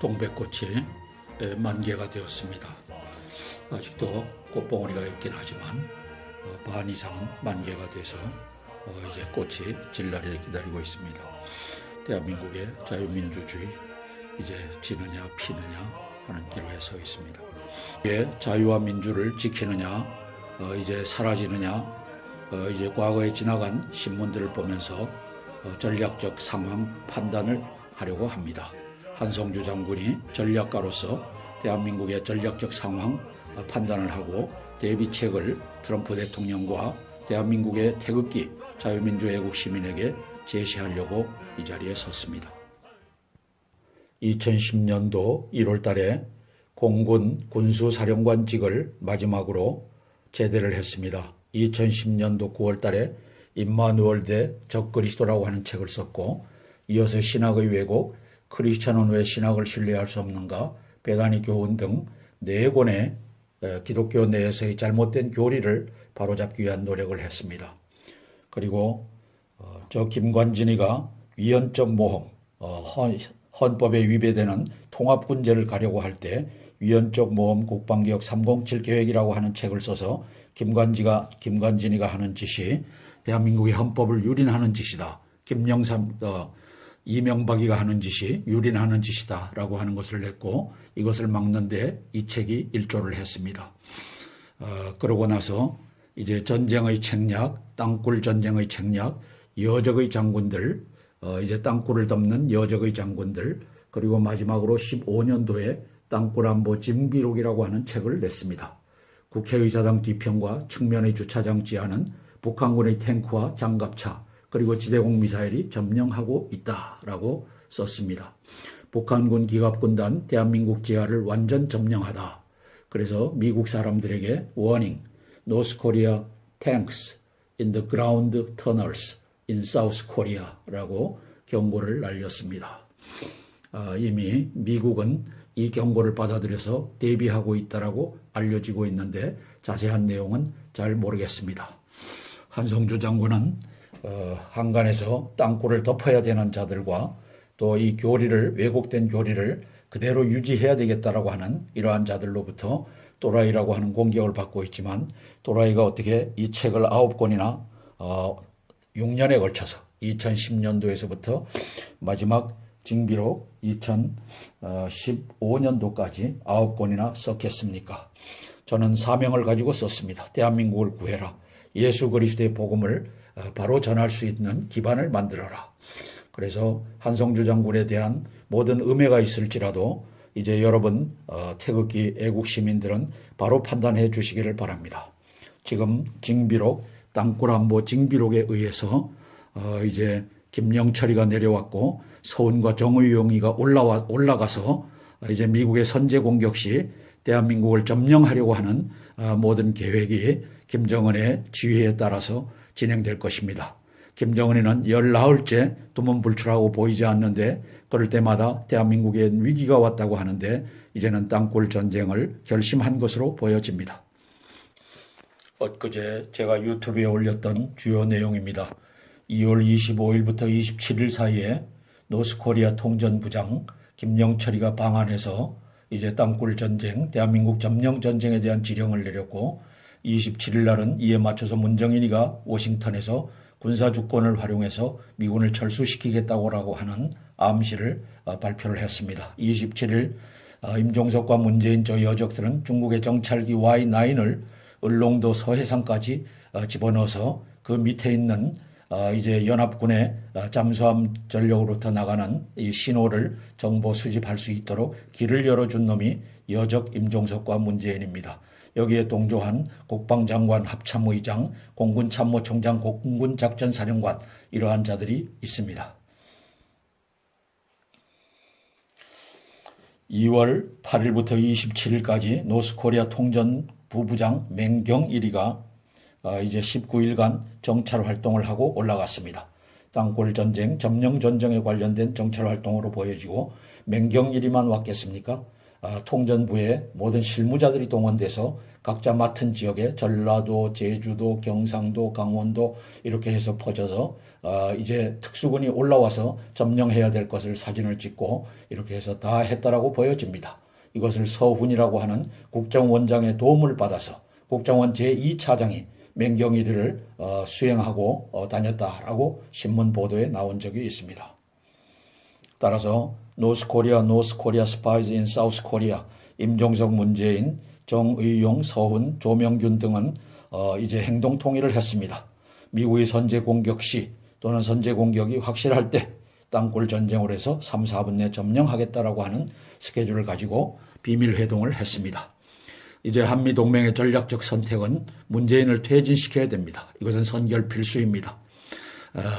동백꽃이 만개가 되었습니다. 아직도 꽃봉오리가 있긴 하지만 반 이상은 만개가 돼서 이제 꽃이 질 날을 기다리고 있습니다. 대한민국의 자유민주주의 이제 지느냐 피느냐 하는 기로에 서 있습니다. 자유와 민주를 지키느냐 이제 사라지느냐 이제 과거에 지나간 신문들을 보면서 전략적 상황 판단을 하려고 합니다. 한성주 장군이 전략가로서 대한민국의 전략적 상황 판단을 하고 대비책을 트럼프 대통령과 대한민국의 태극기 자유민주 애국 시민에게 제시하려고 이 자리에 섰습니다. 2010년도 1월 달에 공군 군수사령관직을 마지막으로 제대를 했습니다. 2010년도 9월 달에 임마누엘 대 적그리스도라고 하는 책을 썼고, 이어서 신학의 왜곡, 크리스천은 왜 신학을 신뢰할 수 없는가, 배단위 교훈 등 4권의 기독교 내에서의 잘못된 교리를 바로잡기 위한 노력을 했습니다. 그리고 저 김관진이가 위헌적 모험, 헌법에 위배되는 통합군제를 가려고 할 때 위헌적 모험 국방개혁 307 계획이라고 하는 책을 써서 김관진이가 하는 짓이 대한민국의 헌법을 유린하는 짓이다. 이명박이가 하는 짓이 유린하는 짓이다 라고 하는 것을 냈고, 이것을 막는데 이 책이 일조를 했습니다. 그러고 나서 이제 전쟁의 책략, 땅굴 전쟁의 책략, 여적의 장군들, 이제 땅굴을 덮는 여적의 장군들, 그리고 마지막으로 15년도에 땅굴안보 징비록이라고 하는 책을 냈습니다. 국회의사당 뒤편과 측면의 주차장 지하는 북한군의 탱크와 장갑차 그리고 지대공 미사일이 점령하고 있다라고 썼습니다. 북한군 기갑군단 대한민국 지하를 완전 점령하다. 그래서 미국 사람들에게 warning, North Korea tanks in the ground tunnels in South Korea라고 경고를 날렸습니다. 이미 미국은 이 경고를 받아들여서 대비하고 있다라고 알려지고 있는데 자세한 내용은 잘 모르겠습니다. 한성주 장군은 한간에서 땅굴을 덮어야 되는 자들과 또 이 교리를, 왜곡된 교리를 그대로 유지해야 되겠다라고 하는 이러한 자들로부터 또라이라고 하는 공격을 받고 있지만, 또라이가 어떻게 이 책을 9권이나 6년에 걸쳐서 2010년도에서부터 마지막 징비록 2015년도까지 9권이나 썼겠습니까? 저는 사명을 가지고 썼습니다. 대한민국을 구해라. 예수 그리스도의 복음을 바로 전할 수 있는 기반을 만들어라. 그래서 한성주 장군에 대한 모든 음해가 있을지라도 이제 여러분 태극기 애국 시민들은 바로 판단해 주시기를 바랍니다. 지금 징비록, 땅굴안보 징비록에 의해서 이제 김영철이가 내려왔고 서훈과 정의용이가 올라가서 이제 미국의 선제 공격 시 대한민국을 점령하려고 하는 모든 계획이 김정은의 지휘에 따라서 진행될 것입니다. 김정은이는 19일째 두문불출하고 보이지 않는데, 그럴 때마다 대한민국에 위기가 왔다고 하는데 이제는 땅굴 전쟁을 결심한 것으로 보여집니다. 엊그제 제가 유튜브에 올렸던 주요 내용입니다. 2월 25일부터 27일 사이에 노스코리아 통전부장 김영철이가 방한해서 이제 땅굴 전쟁, 대한민국 점령 전쟁에 대한 지령을 내렸고, 27일 날은 이에 맞춰서 문정인이가 워싱턴에서 군사주권을 활용해서 미군을 철수시키겠다고 하는 암시를 발표를 했습니다. 27일 임종석과 문재인 저 여적들은 중국의 정찰기 Y9을 을롱도 서해상까지 집어넣어서 그 밑에 있는 이제 연합군의 잠수함 전력으로부터 나가는 이 신호를 정보 수집할 수 있도록 길을 열어준 놈이 여적 임종석과 문재인입니다. 여기에 동조한 국방장관 합참의장, 공군참모총장, 공군작전사령관, 이러한 자들이 있습니다. 2월 8일부터 27일까지 노스코리아 통전부부장 맹경일이가 이제 19일간 정찰 활동을 하고 올라갔습니다. 땅굴 전쟁, 점령 전쟁에 관련된 정찰 활동으로 보여지고, 맹경일이만 왔겠습니까? 통전부의 모든 실무자들이 동원돼서 각자 맡은 지역에 전라도, 제주도, 경상도, 강원도 이렇게 해서 퍼져서 이제 특수군이 올라와서 점령해야 될 것을 사진을 찍고 이렇게 해서 다 했다라고 보여집니다. 이것을 서훈이라고 하는 국정원장의 도움을 받아서 국정원 제2차장이 맹경일을 수행하고 다녔다라고 신문 보도에 나온 적이 있습니다. 따라서 North Korea Spies in South Korea, 임종석, 문재인, 정의용, 서훈, 조명균 등은 이제 행동 통일을 했습니다. 미국의 선제 공격 시 또는 선제 공격이 확실할 때 땅굴 전쟁을 해서 3, 4분 내 점령하겠다라고 하는 스케줄을 가지고 비밀 회동을 했습니다. 이제 한미동맹의 전략적 선택은 문재인을 퇴진시켜야 됩니다. 이것은 선결 필수입니다.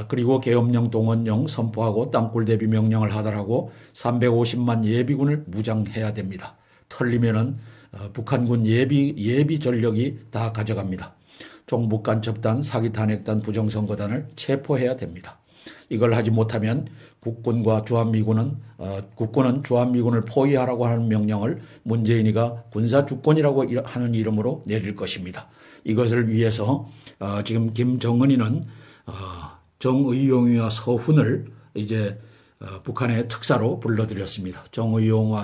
그리고 계엄령 동원령 선포하고 땅굴 대비 명령을 하달하고 350만 예비군을 무장해야 됩니다. 털리면은 북한군 예비 전력이 다 가져갑니다. 종북간첩단, 사기탄핵단, 부정선거단을 체포해야 됩니다. 이걸 하지 못하면 국군은 주한미군을 포위하라고 하는 명령을 문재인이가 군사주권이라고 하는 이름으로 내릴 것입니다. 이것을 위해서 지금 김정은이는 정의용이와 서훈을 이제 북한의 특사로 불러들였습니다. 정의용과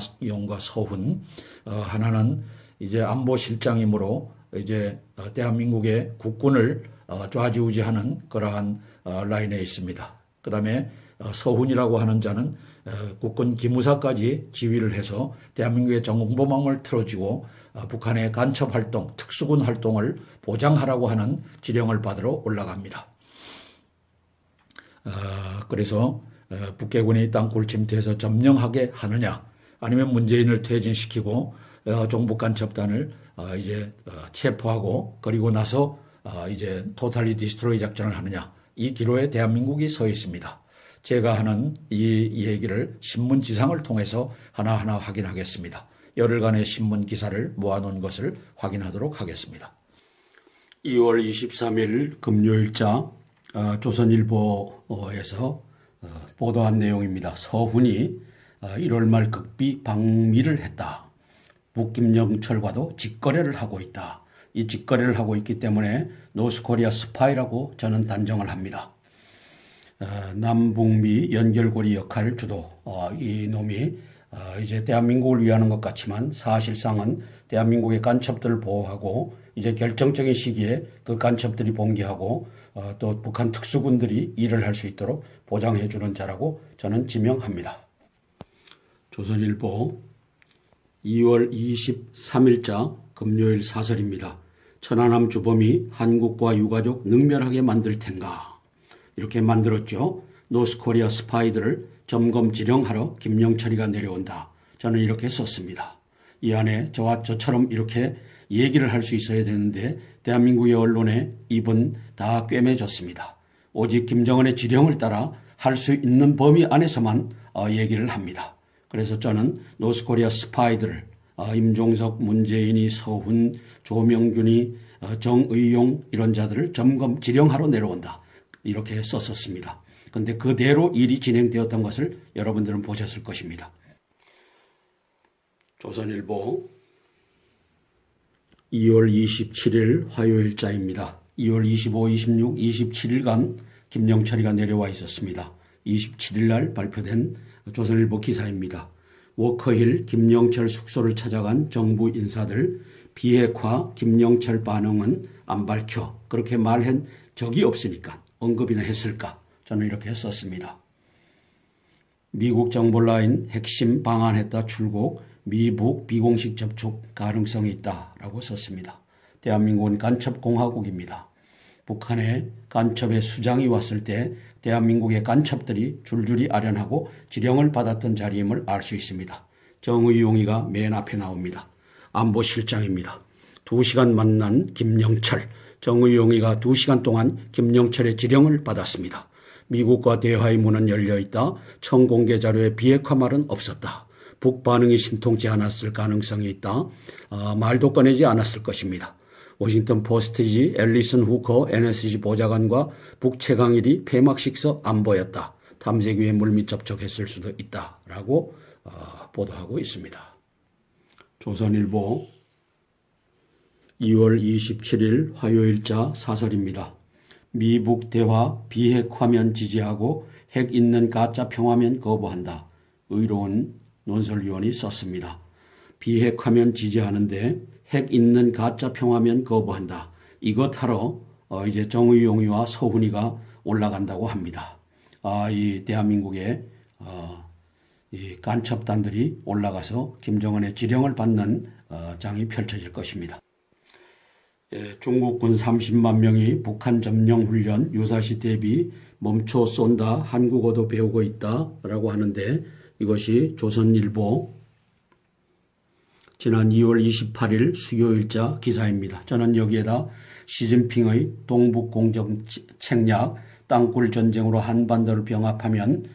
서훈, 하나는 이제 안보실장이므로 이제 대한민국의 국군을 좌지우지하는 그러한 라인에 있습니다. 그 다음에 서훈이라고 하는 자는 국군 기무사까지 지휘를 해서 대한민국의 정보망을 틀어주고 북한의 간첩활동, 특수군 활동을 보장하라고 하는 지령을 받으러 올라갑니다. 그래서 북계군이 땅굴 침투해서 점령하게 하느냐, 아니면 문재인을 퇴진시키고 종북간첩단을 이제 체포하고 그리고 나서 이제 토탈리 디스트로이 작전을 하느냐, 이 기로에 대한민국이 서 있습니다. 제가 하는 이 얘기를 신문지상을 통해서 하나하나 확인하겠습니다. 열흘간의 신문 기사를 모아놓은 것을 확인하도록 하겠습니다. 2월 23일 금요일자 조선일보에서 보도한 내용입니다. 서훈이 1월 말 극비 방미를 했다. 북김영철과도 직거래를 하고 있다. 이 직거래를 하고 있기 때문에 노스코리아 스파이라고 저는 단정을 합니다. 남북미 연결고리 역할 주도, 이 놈이 이제 대한민국을 위하는 것 같지만 사실상은 대한민국의 간첩들을 보호하고 이제 결정적인 시기에 그 간첩들이 봉기하고 또 북한 특수군들이 일을 할 수 있도록 보장해 주는 자라고 저는 지명합니다. 조선일보 2월 23일자 금요일 사설입니다. 천안함 주범이 한국과 유가족 능멸하게 만들 텐가. 이렇게 만들었죠. 노스코리아 스파이들을 점검 지령하러 김영철이가 내려온다. 저는 이렇게 썼습니다. 이 안에 저와 저처럼 이렇게 얘기를 할 수 있어야 되는데 대한민국의 언론의 입은 다 꿰매졌습니다. 오직 김정은의 지령을 따라 할 수 있는 범위 안에서만 얘기를 합니다. 그래서 저는 노스코리아 스파이들을 임종석, 문재인이, 서훈, 조명균이, 정의용 이런 자들을 점검 지령하러 내려온다. 이렇게 썼었습니다. 그런데 그대로 일이 진행되었던 것을 여러분들은 보셨을 것입니다. 조선일보 2월 27일 화요일자입니다. 2월 25, 26, 27일간 김영철이가 내려와 있었습니다. 27일 날 발표된 조선일보 기사입니다. 워커힐 김영철 숙소를 찾아간 정부 인사들, 비핵화 김영철 반응은 안 밝혀. 그렇게 말한 적이 없으니까 언급이나 했을까? 저는 이렇게 썼습니다. 미국 정보 라인 핵심 방한했다 출국, 미북 비공식 접촉 가능성이 있다라고 썼습니다. 대한민국은 간첩공화국입니다. 북한의 간첩의 수장이 왔을 때 대한민국의 간첩들이 줄줄이 아련하고 지령을 받았던 자리임을 알 수 있습니다. 정의용이가 맨 앞에 나옵니다. 안보실장입니다. 2시간 만난 김영철, 정의용이가 2시간 동안 김영철의 지령을 받았습니다. 미국과 대화의 문은 열려있다. 청공개 자료에 비핵화 말은 없었다. 북반응이 신통치 않았을 가능성이 있다. 말도 꺼내지 않았을 것입니다. 워싱턴 포스트지 앨리슨 후커 NSC 보좌관과 북최강일이 폐막식서 안 보였다. 탐색 위에 물밑 접촉했을 수도 있다라고 보도하고 있습니다. 조선일보 2월 27일 화요일자 사설입니다. 미북 대화 비핵 화면 지지하고 핵 있는 가짜 평화면 거부한다. 의로운 논설위원이 썼습니다. 비핵 화면 지지하는데 핵 있는 가짜 평화면 거부한다. 이것 하러 이제 정의용이와 서훈이가 올라간다고 합니다. 이 대한민국의 이 간첩단들이 올라가서 김정은의 지령을 받는 장이 펼쳐질 것입니다. 중국군 30만 명이 북한 점령훈련 유사시 대비 멈춰 쏜다. 한국어도 배우고 있다. 라고 하는데 이것이 조선일보 지난 2월 28일 수요일자 기사입니다. 저는 여기에다 시진핑의 동북공정 책략 땅굴 전쟁으로 한반도를 병합하면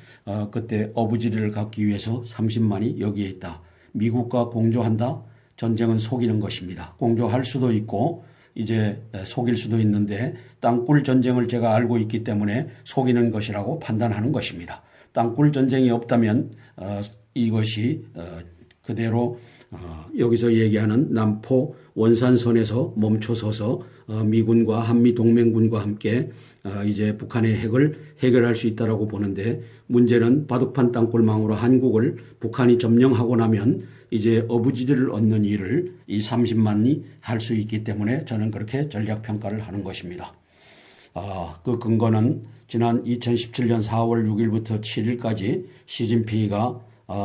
그때 어부지리를 갖기 위해서 30만이 여기에 있다. 미국과 공조한다. 전쟁은 속이는 것입니다. 공조할 수도 있고 이제 속일 수도 있는데 땅굴 전쟁을 제가 알고 있기 때문에 속이는 것이라고 판단하는 것입니다. 땅굴 전쟁이 없다면 이것이 그대로 여기서 얘기하는 남포 원산선에서 멈춰서서 미군과 한미동맹군과 함께 이제 북한의 핵을 해결할 수 있다라고 보는데 문제는 바둑판 땅굴망으로 한국을 북한이 점령하고 나면 이제 어부지리를 얻는 일을 이 30만이 할 수 있기 때문에 저는 그렇게 전략평가를 하는 것입니다. 그 근거는 지난 2017년 4월 6일부터 7일까지 시진핑이가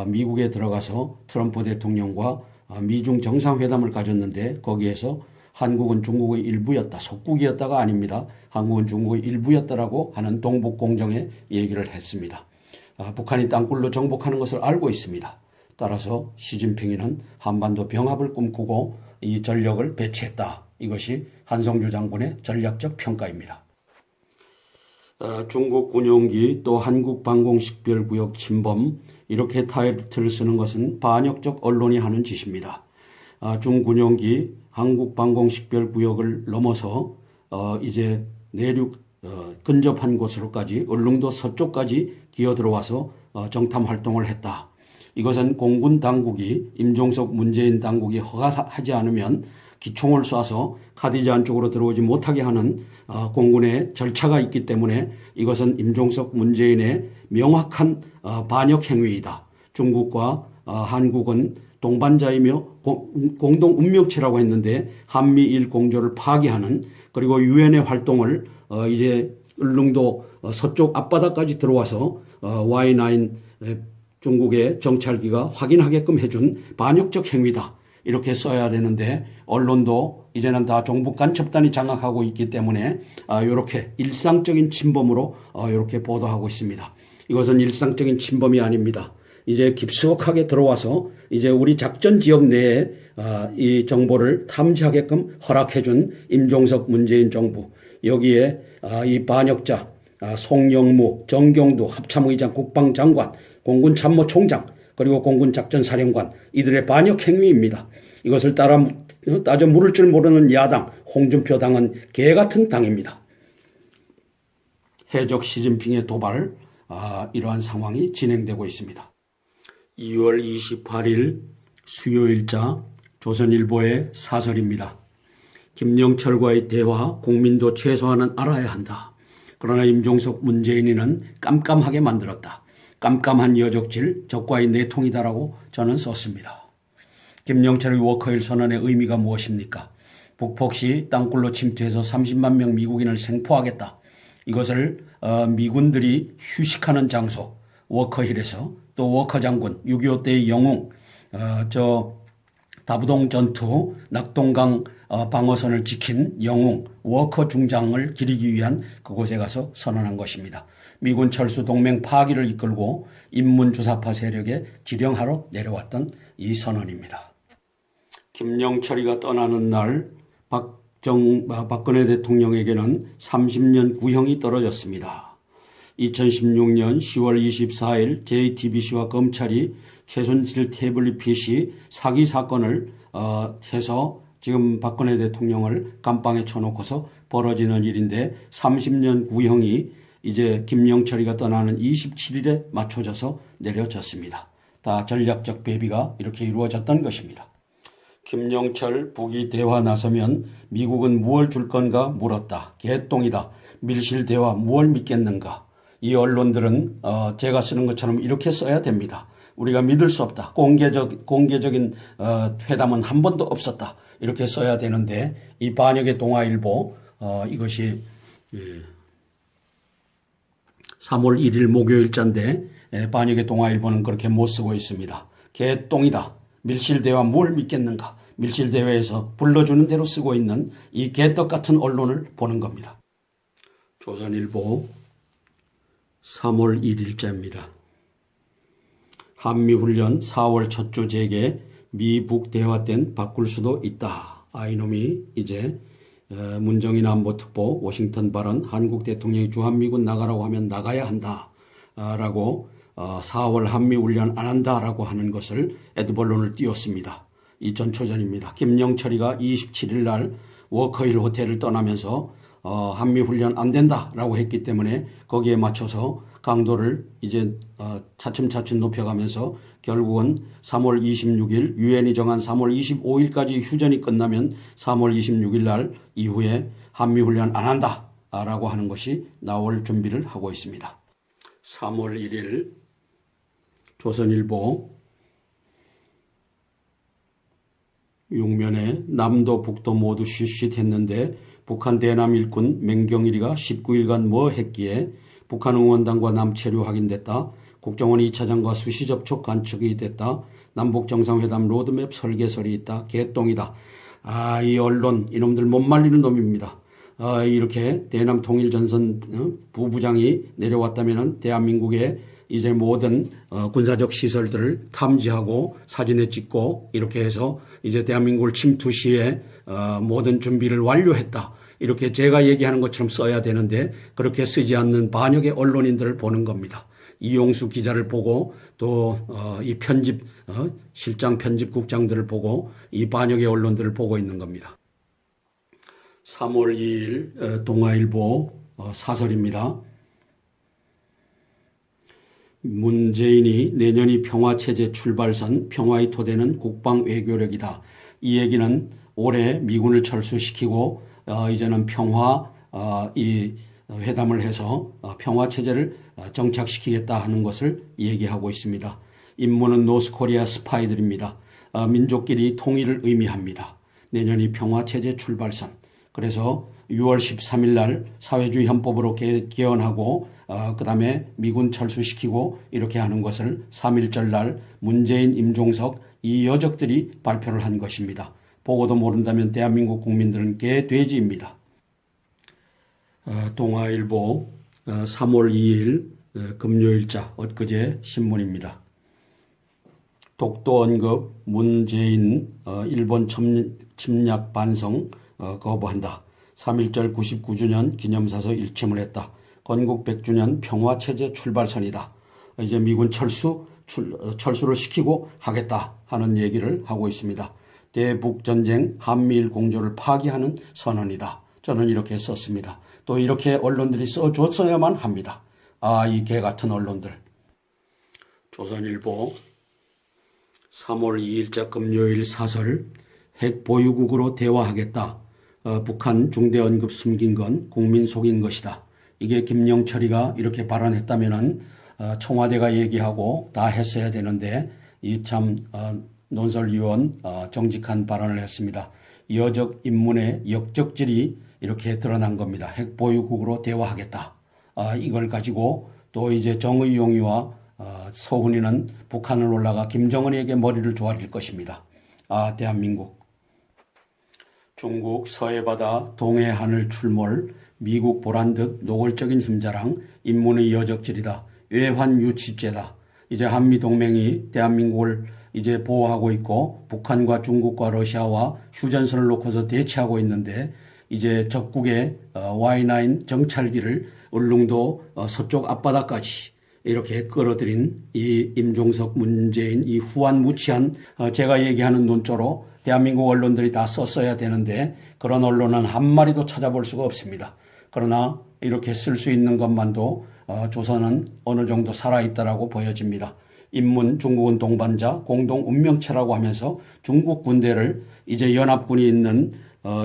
미국에 들어가서 트럼프 대통령과 미중 정상회담을 가졌는데 거기에서 한국은 중국의 일부였다. 속국이었다가 아닙니다. 한국은 중국의 일부였다라고 하는 동북공정의 얘기를 했습니다. 북한이 땅굴로 정복하는 것을 알고 있습니다. 따라서 시진핑이는 한반도 병합을 꿈꾸고 이 전력을 배치했다. 이것이 한성주 장군의 전략적 평가입니다. 중국 군용기 또 한국 방공식별구역 침범 이렇게 타이틀을 쓰는 것은 반역적 언론이 하는 짓입니다. 중군용기 한국 방공식별구역을 넘어서 이제 내륙 근접한 곳으로까지 울릉도 서쪽까지 기어들어와서 정탐 활동을 했다. 이것은 공군 당국이 임종석 문재인 당국이 허가하지 않으면 기총을 쏴서 카디잔 쪽으로 들어오지 못하게 하는 공군의 절차가 있기 때문에 이것은 임종석 문재인의 명확한 반역 행위이다. 중국과 한국은 동반자이며 공동 운명체라고 했는데 한미일 공조를 파기하는 그리고 유엔의 활동을 이제 울릉도 서쪽 앞바다까지 들어와서 Y9 중국의 정찰기가 확인하게끔 해준 반역적 행위다. 이렇게 써야 되는데 언론도 이제는 다 종북 간첩단이 장악하고 있기 때문에 이렇게 일상적인 침범으로 이렇게 보도하고 있습니다. 이것은 일상적인 침범이 아닙니다. 이제 깊숙하게 들어와서 이제 우리 작전 지역 내에 이 정보를 탐지하게끔 허락해준 임종석 문재인 정부 여기에 이 반역자 송영무, 정경두 합참의장 국방장관, 공군 참모총장 그리고 공군 작전사령관 이들의 반역 행위입니다. 이것을 따져 물을 줄 모르는 야당 홍준표 당은 개같은 당입니다. 해적 시진핑의 도발 이러한 상황이 진행되고 있습니다. 2월 28일 수요일자 조선일보의 사설입니다. 김영철과의 대화 국민도 최소한은 알아야 한다. 그러나 임종석 문재인이는 깜깜하게 만들었다. 깜깜한 여적질 적과의 내통이다라고 저는 썼습니다. 김영철의 워커힐 선언의 의미가 무엇입니까? 북폭시 땅굴로 침투해서 30만 명 미국인을 생포하겠다. 이것을 미군들이 휴식하는 장소 워커힐에서 또 워커 장군 6.25 때의 영웅 다부동 전투 낙동강 방어선을 지킨 영웅 워커 중장을 기리기 위한 그곳에 가서 선언한 것입니다. 미군 철수 동맹 파기를 이끌고 인문주사파 세력에 지령하러 내려왔던 이 선언입니다. 김영철이가 떠나는 날 박근혜 대통령에게는 30년 구형이 떨어졌습니다. 2016년 10월 24일 JTBC와 검찰이 최순실 태블릿 PC 사기 사건을 해서 지금 박근혜 대통령을 감방에 쳐놓고서 벌어지는 일인데 30년 구형이 이제 김영철이가 떠나는 27일에 맞춰져서 내려졌습니다. 다 전략적 배비가 이렇게 이루어졌던 것입니다. 김영철 북이 대화 나서면 미국은 무얼 줄 건가 물었다. 개똥이다. 밀실 대화 무얼 믿겠는가. 이 언론들은 제가 쓰는 것처럼 이렇게 써야 됩니다. 우리가 믿을 수 없다. 공개적인 회담은 한 번도 없었다. 이렇게 써야 되는데 이 반역의 동아일보 이것이 3월 1일 목요일자인데 반역의 동아일보는 그렇게 못 쓰고 있습니다. 개똥이다. 밀실대화 뭘 믿겠는가. 밀실대회에서 불러주는 대로 쓰고 있는 이 개떡 같은 언론을 보는 겁니다. 조선일보 3월 1일자입니다. 한미훈련 4월 첫 주 재개 미북 대화 땐 바꿀 수도 있다. 이놈이 이제 문정인 안보특보 워싱턴 발언 한국 대통령이 주한미군 나가라고 하면 나가야 한다 라고 4월 한미훈련 안 한다라고 하는 것을 에드벌론을 띄웠습니다. 이전 초전입니다. 김영철이가 27일 날 워커힐 호텔을 떠나면서 한미훈련 안 된다라고 했기 때문에 거기에 맞춰서 강도를 이제 차츰차츰 높여가면서 결국은 3월 26일 유엔이 정한 3월 25일까지 휴전이 끝나면 3월 26일 날 이후에 한미훈련 안 한다라고 하는 것이 나올 준비를 하고 있습니다. 3월 1일 조선일보 6면에 남도 북도 모두 쉿쉿했는데 북한 대남 일꾼 맹경일이가 19일간 뭐 했기에 북한 응원단과 남체류 확인됐다. 국정원 2차장과 수시 접촉 관측이 됐다. 남북정상회담 로드맵 설계설이 있다. 개똥이다. 이 언론 이놈들 못 말리는 놈입니다. 이렇게 대남 통일전선 부부장이 내려왔다면 대한민국의 이제 모든 군사적 시설들을 탐지하고 사진에 찍고 이렇게 해서 이제 대한민국을 침투 시에 모든 준비를 완료했다. 이렇게 제가 얘기하는 것처럼 써야 되는데 그렇게 쓰지 않는 반역의 언론인들을 보는 겁니다. 이용수 기자를 보고 또 이 실장 편집국장들을 보고 이 반역의 언론들을 보고 있는 겁니다. 3월 2일 동아일보 사설입니다. 문재인이 내년이 평화체제 출발선, 평화의 토대는 국방외교력이다. 이 얘기는 올해 미군을 철수시키고 이제는 이 회담을 해서 평화체제를 정착시키겠다 하는 것을 얘기하고 있습니다. 임무는 노스코리아 스파이들입니다. 민족끼리 통일을 의미합니다. 내년이 평화체제 출발선. 그래서 6월 13일 날 사회주의 헌법으로 개헌하고 그 다음에 미군 철수시키고 이렇게 하는 것을 3.1절 날 문재인, 임종석 이 여적들이 발표를 한 것입니다. 보고도 모른다면 대한민국 국민들은 개돼지입니다. 동아일보 3월 2일 금요일자 엊그제 신문입니다. 독도 언급 문재인 일본 침략 반성 거부한다. 3.1절 99주년 기념사서 일침을 했다. 건국 100주년 평화체제 출발선이다. 이제 미군 철수를 시키고 하겠다 하는 얘기를 하고 있습니다. 대북전쟁 한미일 공조를 파기하는 선언이다. 저는 이렇게 썼습니다. 또 이렇게 언론들이 써줬어야만 합니다. 이 개같은 언론들. 조선일보 3월 2일자 금요일 사설 핵 보유국으로 대화하겠다. 북한 중대 언급 숨긴 건 국민 속인 것이다. 이게 김영철이가 이렇게 발언했다면은 청와대가 얘기하고 다 했어야 되는데 이 참 논설위원 정직한 발언을 했습니다. 여적 인문의 역적질이 이렇게 드러난 겁니다. 핵 보유국으로 대화하겠다. 이걸 가지고 또 이제 정의용이와 서훈이는 북한을 올라가 김정은에게 머리를 조아릴 것입니다. 대한민국. 중국 서해바다 동해하늘 출몰 미국 보란듯 노골적인 힘자랑 인문의 여적질이다. 외환유치죄다. 이제 한미동맹이 대한민국을 이제 보호하고 있고 북한과 중국과 러시아와 휴전선을 놓고서 대치하고 있는데 이제 적국의 Y9 정찰기를 울릉도 서쪽 앞바다까지 이렇게 끌어들인 이 임종석, 문재인 이 후한무치한 제가 얘기하는 논조로 대한민국 언론들이 다 썼어야 되는데 그런 언론은 한 마리도 찾아볼 수가 없습니다. 그러나 이렇게 쓸 수 있는 것만도 조선은 어느 정도 살아있다라고 보여집니다. 인문 중국은 동반자 공동 운명체라고 하면서 중국 군대를 이제 연합군이 있는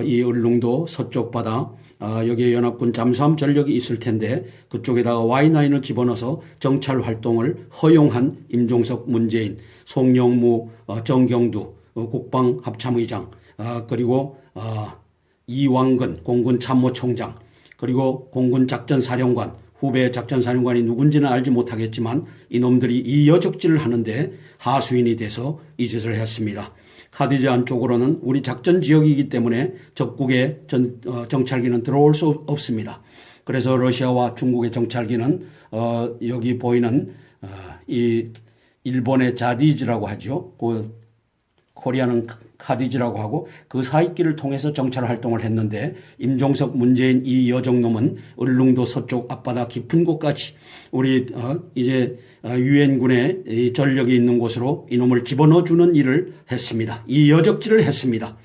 이 울릉도 서쪽 바다 여기에 연합군 잠수함 전력이 있을 텐데 그쪽에다가 Y9을 집어넣어서 정찰 활동을 허용한 임종석, 문재인, 송영무, 정경두 국방합참의장 그리고 이왕근 공군참모총장 그리고 공군작전사령관 후배 작전사령관이 누군지는 알지 못하겠지만 이놈들이 이 여적질을 하는데 하수인이 돼서 이 짓을 했습니다. 카디지안 쪽으로는 우리 작전지역이기 때문에 적국의 정찰기는 들어올 수 없습니다. 그래서 러시아와 중국의 정찰기는 여기 보이는 이 일본의 자디즈라고 하죠. 그 코리아는 카디지라고 하고 그 사이길을 통해서 정찰 활동을 했는데 임종석, 문재인 이 여적놈은 울릉도 서쪽 앞바다 깊은 곳까지 우리 이제 유엔군의 이 전력이 있는 곳으로 이놈을 집어넣어주는 일을 했습니다. 이 여적질을 했습니다.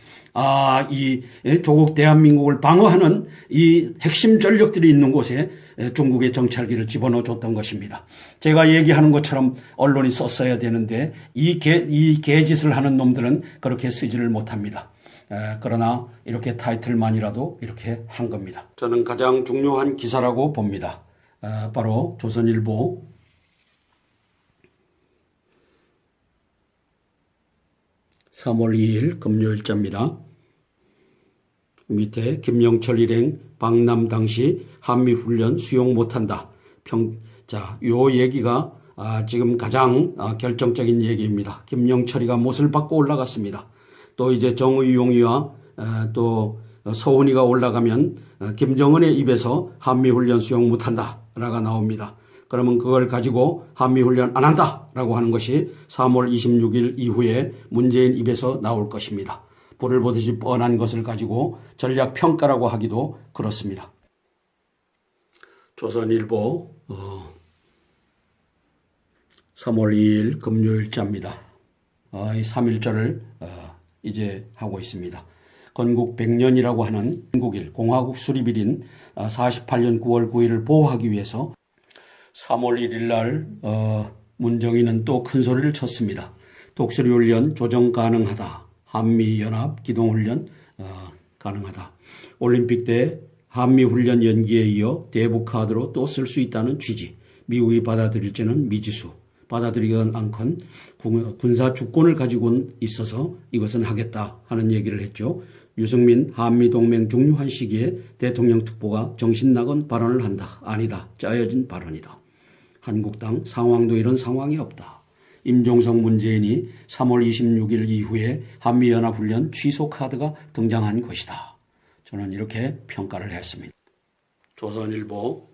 이 조국 대한민국을 방어하는 이 핵심 전력들이 있는 곳에 중국의 정찰기를 집어넣어 줬던 것입니다. 제가 얘기하는 것처럼 언론이 썼어야 되는데 이 개짓을 하는 놈들은 그렇게 쓰지를 못합니다. 그러나 이렇게 타이틀만이라도 이렇게 한 겁니다. 저는 가장 중요한 기사라고 봅니다. 바로 조선일보 3월 2일 금요일자입니다. 밑에 김영철 일행 방남 당시 한미훈련 수용 못한다. 요 얘기가 지금 가장 결정적인 얘기입니다. 김영철이가 못을 받고 올라갔습니다. 또 이제 정의용이와 또 서훈이가 올라가면 김정은의 입에서 한미훈련 수용 못한다 라가 나옵니다. 그러면 그걸 가지고 한미훈련 안 한다 라고 하는 것이 3월 26일 이후에 문재인 입에서 나올 것입니다. 불을 보듯이 뻔한 것을 가지고 전략평가라고 하기도 그렇습니다. 조선일보 3월 2일 금요일자입니다. 이 3.1절을 이제 하고 있습니다. 건국 100년이라고 하는 건국일 공화국 수립일인 48년 9월 9일을 보호하기 위해서 3월 1일 날 문정인은 또 큰 소리를 쳤습니다. 독수리훈련 조정 가능하다. 한미연합 기동훈련 가능하다. 올림픽 때 한미훈련 연기에 이어 대북카드로 또 쓸 수 있다는 취지. 미국이 받아들일지는 미지수. 받아들이건 않건 군사 주권을 가지고 있어서 이것은 하겠다 하는 얘기를 했죠. 유승민 한미동맹 중요한 시기에 대통령 특보가 정신나건 발언을 한다. 아니다. 짜여진 발언이다. 한국당 상황도 이런 상황이 없다. 임종석, 문재인이 3월 26일 이후에 한미연합훈련 취소 카드가 등장한 것이다. 저는 이렇게 평가를 했습니다. 조선일보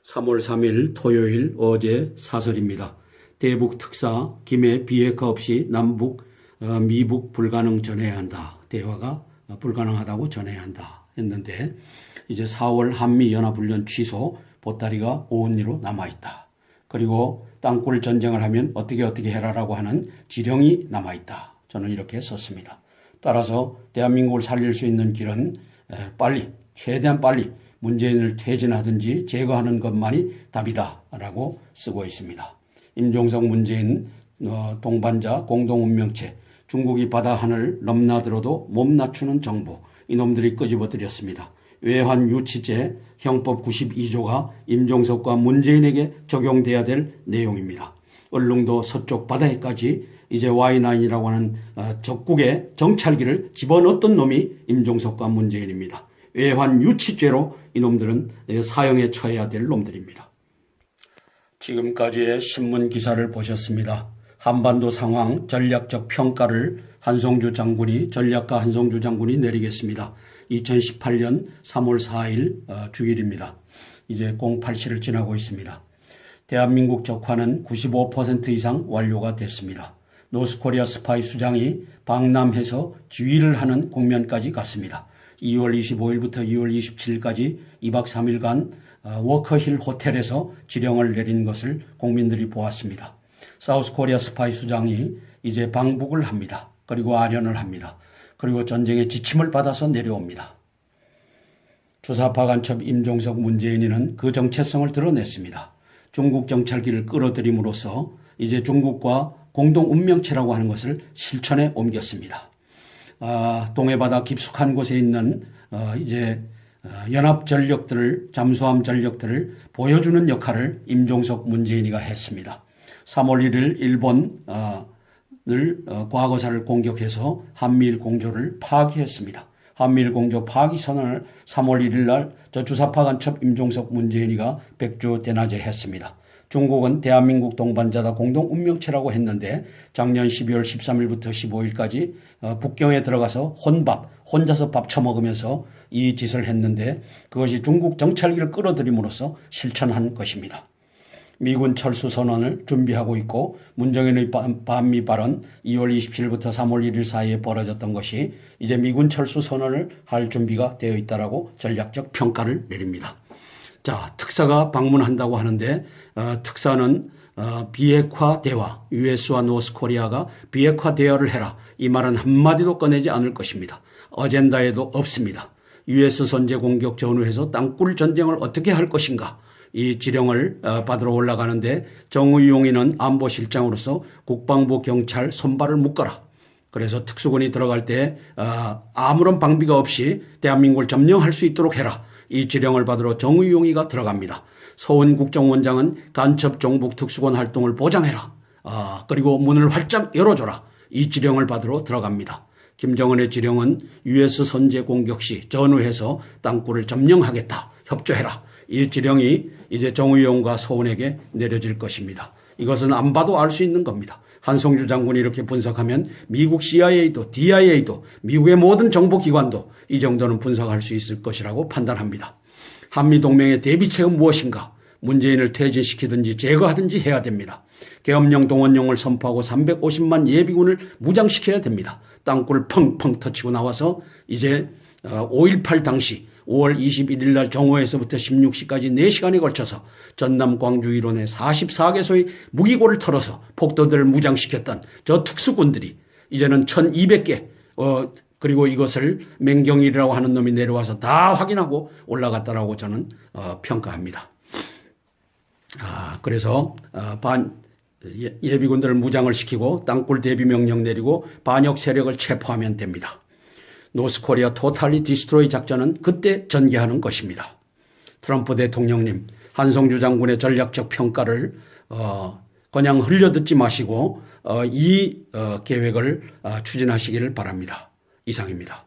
3월 3일 토요일 어제 사설입니다. 대북 특사 김해 비핵화 없이 남북 미북 불가능 전해야 한다. 대화가 불가능하다고 전해야 한다 했는데 이제 4월 한미연합훈련 취소 보따리가 오은리로 남아있다. 그리고 땅굴 전쟁을 하면 어떻게 해라라고 하는 지령이 남아있다. 저는 이렇게 썼습니다. 따라서 대한민국을 살릴 수 있는 길은 최대한 빨리 문재인을 퇴진하든지 제거하는 것만이 답이다라고 쓰고 있습니다. 임종석, 문재인 동반자 공동운명체 중국이 바다 하늘 넘나들어도 몸 낮추는 정부 이놈들이 끄집어들였습니다. 외환 유치죄 형법 92조가 임종석과 문재인에게 적용돼야 될 내용입니다. 울릉도 서쪽 바다에까지 이제 Y9이라고 하는 적국의 정찰기를 집어넣었던 놈이 임종석과 문재인입니다. 외환 유치죄로 이놈들은 사형에 처해야 될 놈들입니다. 지금까지의 신문 기사를 보셨습니다. 한반도 상황 전략적 평가를 전략가 한성주 장군이 내리겠습니다. 2018년 3월 4일 주일입니다. 이제 08시를 지나고 있습니다. 대한민국 적화는 95% 이상 완료가 됐습니다. 노스코리아 스파이 수장이 방남해서 지휘를 하는 국면까지 갔습니다. 2월 25일부터 2월 27일까지 2박 3일간 워커힐 호텔에서 지령을 내린 것을 국민들이 보았습니다. 사우스코리아 스파이 수장이 이제 방북을 합니다. 그리고 아련을 합니다. 그리고 전쟁의 지침을 받아서 내려옵니다. 주사파 간첩 임종석, 문재인이는 그 정체성을 드러냈습니다. 중국 정찰기를 끌어들임으로써 이제 중국과 공동 운명체라고 하는 것을 실천에 옮겼습니다. 동해바다 깊숙한 곳에 있는 연합 전력들을, 잠수함 전력들을 보여주는 역할을 임종석 문재인이가 했습니다. 3월 1일 일본을 과거사를 공격해서 한미일 공조를 파기했습니다. 한미일 공조 파기 선언을 3월 1일 날 주사파 간첩 임종석 문재인이가 백주 대낮에 했습니다. 중국은 대한민국 동반자다 공동 운명체라고 했는데 작년 12월 13일부터 15일까지 북경에 들어가서 혼자서 밥 처먹으면서 이 짓을 했는데 그것이 중국 정찰기를 끌어들임으로써 실천한 것입니다. 미군 철수 선언을 준비하고 있고 문정인의 반미 발언 2월 27일부터 3월 1일 사이에 벌어졌던 것이 이제 미군 철수 선언을 할 준비가 되어 있다라고 전략적 평가를 내립니다. 자, 특사가 방문한다고 하는데 특사는 비핵화 대화, US와 노스코리아가 비핵화 대화를 해라. 이 말은 한마디도 꺼내지 않을 것입니다. 어젠다에도 없습니다. US 선제 공격 전후에서 땅굴 전쟁을 어떻게 할 것인가. 이 지령을 받으러 올라가는데 정의용이는 안보실장으로서 국방부 경찰 손발을 묶어라. 그래서 특수군이 들어갈 때 아무런 방비가 없이 대한민국을 점령할 수 있도록 해라. 이 지령을 받으러 정의용이가 들어갑니다. 서훈 국정원장은 간첩 종북 특수군 활동을 보장해라. 그리고 문을 활짝 열어줘라. 이 지령을 받으러 들어갑니다. 김정은의 지령은 US 선제 공격 시 전후해서 땅굴을 점령하겠다. 협조해라. 이 지령이 이제 정의용과 서훈에게 내려질 것입니다. 이것은 안 봐도 알 수 있는 겁니다. 한성주 장군이 이렇게 분석하면 미국 CIA도 DIA도 미국의 모든 정보기관도 이 정도는 분석할 수 있을 것이라고 판단합니다. 한미동맹의 대비책은 무엇인가? 문재인을 퇴진시키든지 제거하든지 해야 됩니다. 계엄령 동원령을 선포하고 350만 예비군을 무장시켜야 됩니다. 땅굴 펑펑 터치고 나와서 이제 5.18 당시 5월 21일 날 정오에서부터 16시까지 4시간에 걸쳐서 전남 광주 일원의 44개소의 무기고를 털어서 폭도들을 무장시켰던 저 특수군들이 이제는 1200개 그리고 이것을 맹경일이라고 하는 놈이 내려와서 다 확인하고 올라갔다라고 저는 평가합니다. 그래서 예비군들을 무장을 시키고 땅굴 대비 명령 내리고 반역 세력을 체포하면 됩니다. 노스코리아 토탈리 디스트로이 작전은 그때 전개하는 것입니다. 트럼프 대통령님, 한성주 장군의 전략적 평가를 그냥 흘려듣지 마시고 이 계획을 추진하시기를 바랍니다. 이상입니다.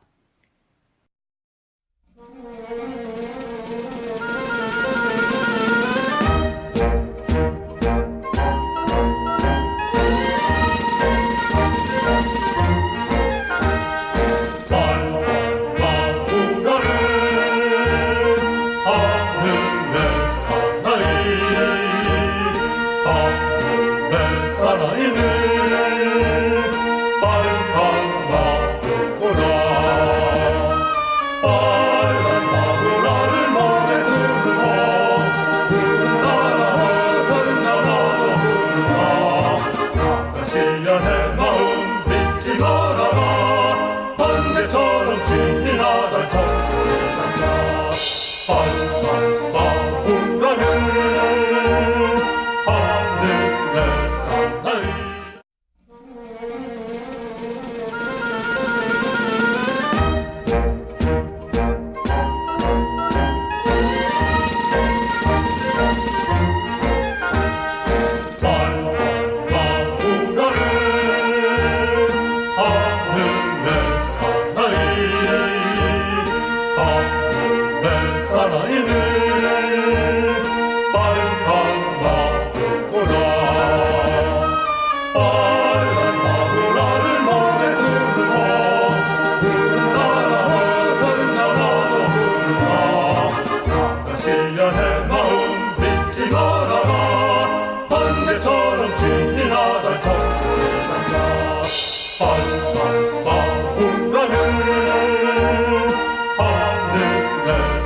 하늘의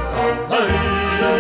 사나이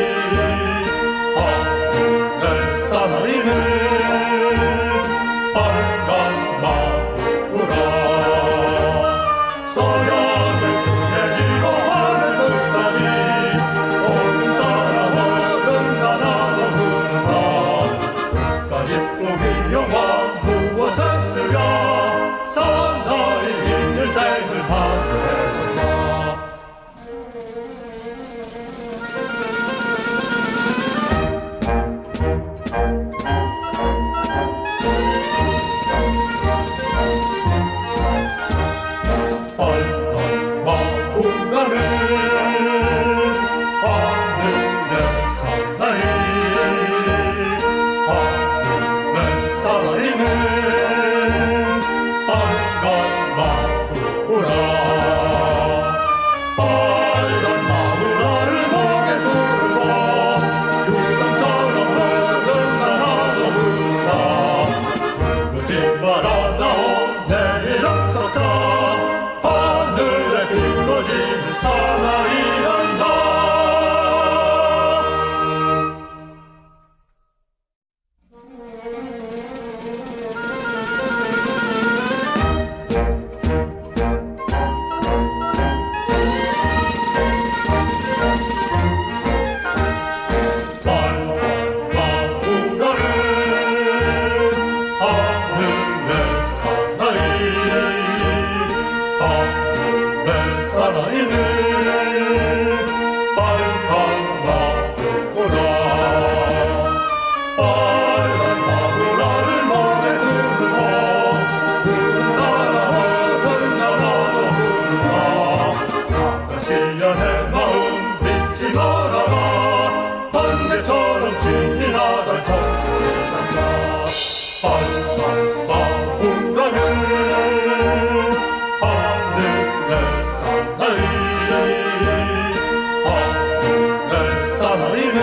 사나이는